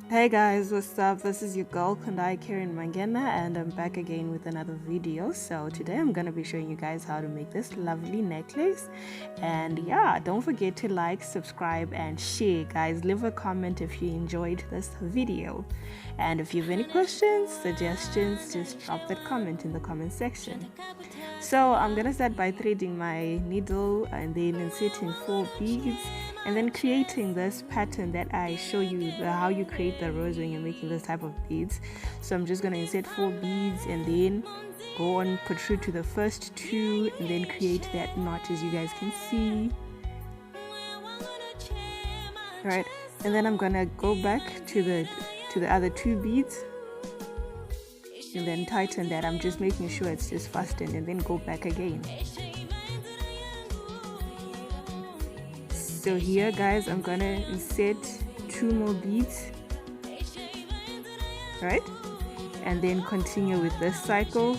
Hey guys, what's up? This is your girl Kandai Karen Mangena, and I'm back again with another video. So today I'm gonna be showing you guys how to make this lovely necklace. And yeah, don't forget to like, subscribe, and share, guys. Leave a comment if you enjoyed this video, and if you have any questions, suggestions, just drop that comment in the comment section. So I'm gonna start by threading my needle and then inserting 4 beads, and then creating this pattern that I show you how you create the rose when you're making this type of beads. So I'm just going to insert 4 beads and then go on, protrude to the first 2, and then create that knot, as you guys can see. Right, and then I'm going to go back to the other 2 beads and then tighten that. I'm just making sure it's just fastened, and then go back again. So here, guys, I'm gonna insert 2 more beads, right, and then continue with this cycle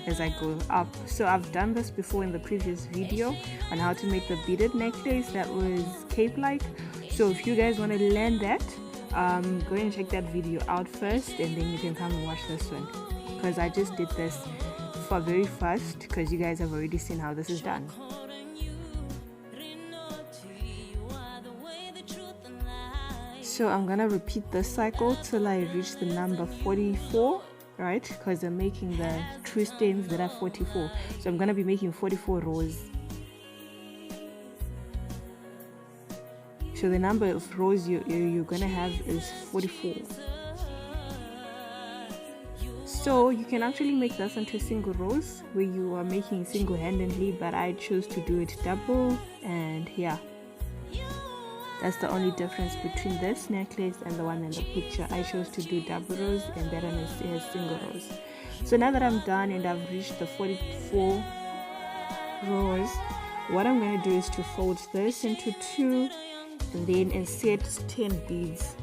as I go up. So I've done this before in the previous video on how to make the beaded necklace that was cape-like. So if you guys want to learn that, go and check that video out first, and then you can come and watch this one, because I just did this for very fast, because you guys have already seen how this is done. So I'm gonna repeat this cycle till I reach the number 44, right? Because I'm making the true stems that are 44. So I'm gonna be making 44 rows. So the number of rows you're gonna have is 44. So you can actually make this into single rows where you are making single-handedly, but I chose to do it double, and yeah. That's the only difference between this necklace and the one in the picture. I chose to do double rows, and that one has single rows. So now that I'm done and I've reached the 44 rows, what I'm going to do is to fold this into 2 and then insert 10 beads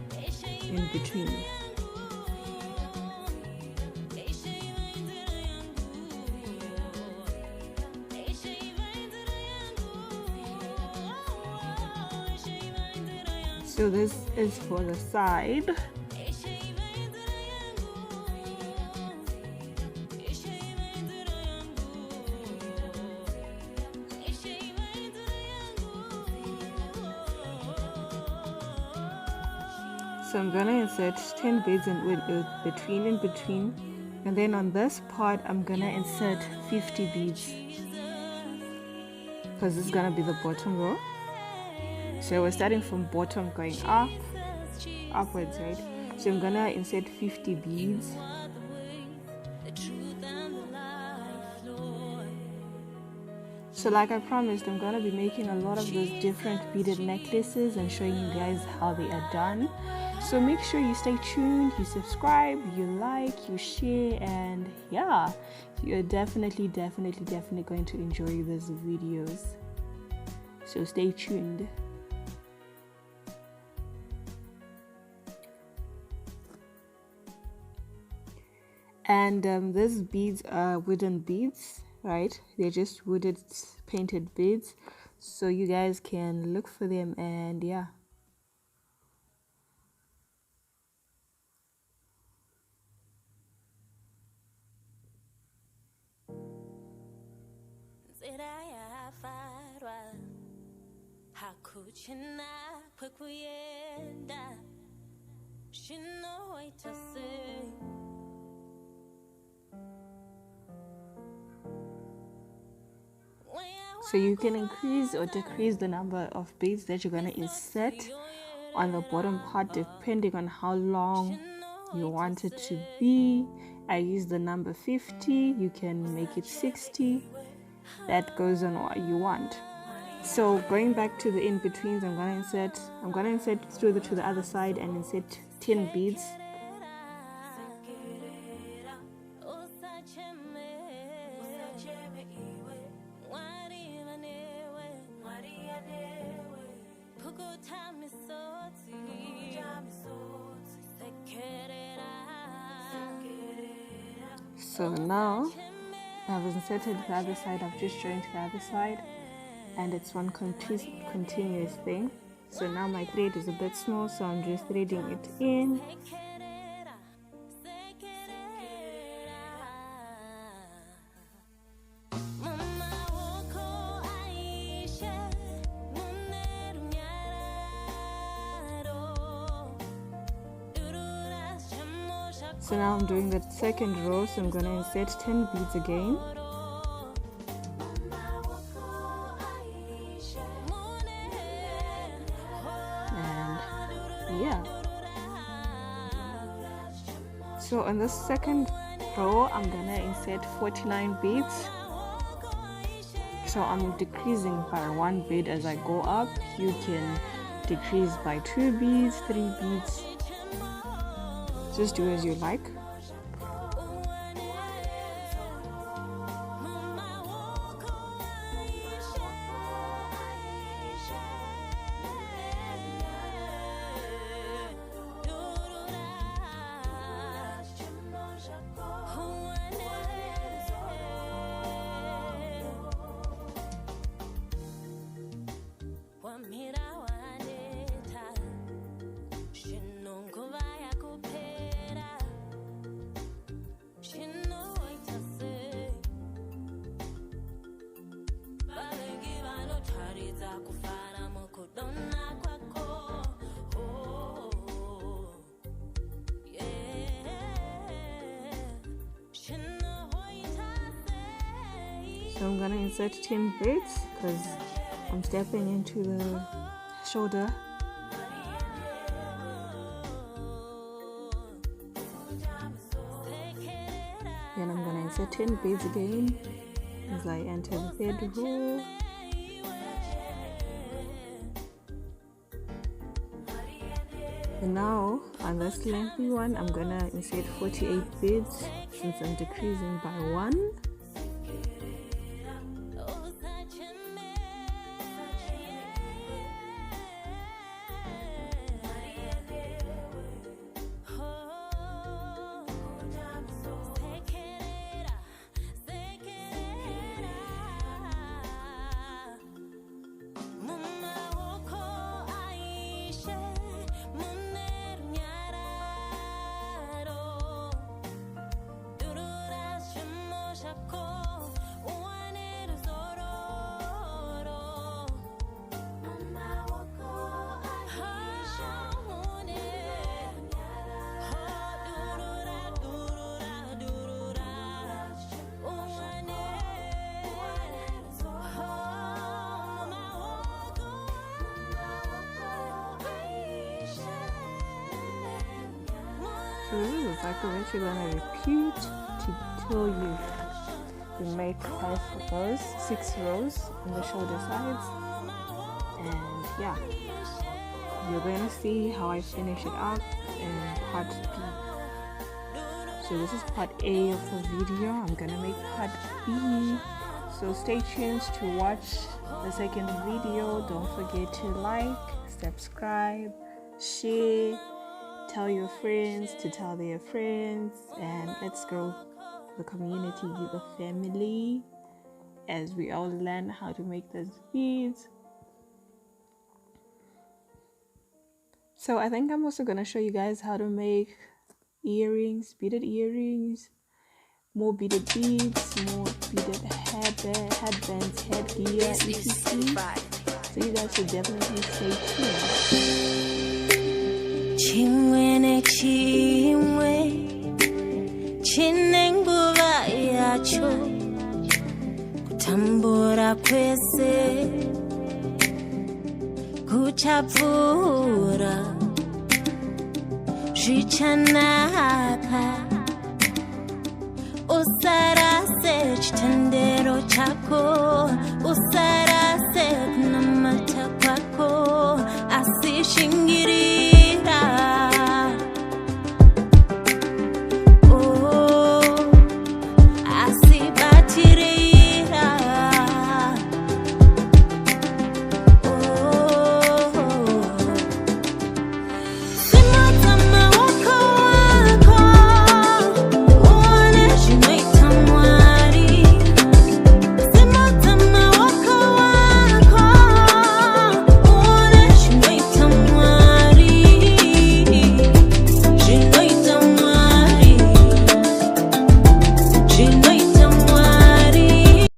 in between. So this is for the side. So I'm gonna insert 10 beads in between, and then on this part I'm gonna insert 50 beads, because this is gonna be the bottom row. So we're starting from bottom going upwards, right? So I'm gonna insert 50 beads. So like I promised, I'm gonna be making a lot of those different beaded necklaces and showing you guys how they are done. So make sure you stay tuned, you subscribe, you like, you share, and yeah, you're definitely going to enjoy these videos. So stay tuned. And these beads are wooden beads, right? They're just wooded painted beads, so you guys can look for them, and yeah. So you can increase or decrease the number of beads that you're going to insert on the bottom part depending on how long you want it to be. I use the number 50. You can make it 60. That goes on what you want. So going back to the in-betweens, I'm going to insert through to the other side and insert 10 beads. So now I've inserted the other side, I've just joined the other side, and it's one continuous thing. So now my thread is a bit small, so I'm just threading it in. So now I'm doing the second row, so I'm going to insert 10 beads again. And yeah. So on the second row, I'm going to insert 49 beads. So I'm decreasing by 1 bead as I go up. You can decrease by 2 beads, 3 beads. Just do as you like. So I'm gonna insert 10 beads because I'm stepping into the shoulder. Then I'm gonna insert 10 beads again as I enter the third row. And now on this lengthy one, I'm gonna insert 48 beads since I'm decreasing by 1. So this is the cycle that you're gonna repeat till you make 5 rows, 6 rows on the shoulder sides, and yeah, you're gonna see how I finish it up in part B. So this is part A of the video. I'm gonna make part B. So stay tuned to watch the second video. Don't forget to like, subscribe, share. Tell your friends to tell their friends, and let's grow the community, the family, as we all learn how to make those beads. So I think I'm also going to show you guys how to make earrings, beaded earrings, more beaded beads, more beaded headbands, headgear, etc. So you guys should definitely stay tuned. Chingwene chingwe chinenguva yacho kutambura kwese kuchapfura zvichanaka usarase chitendero chako usarase kunamata kwako asi shingiri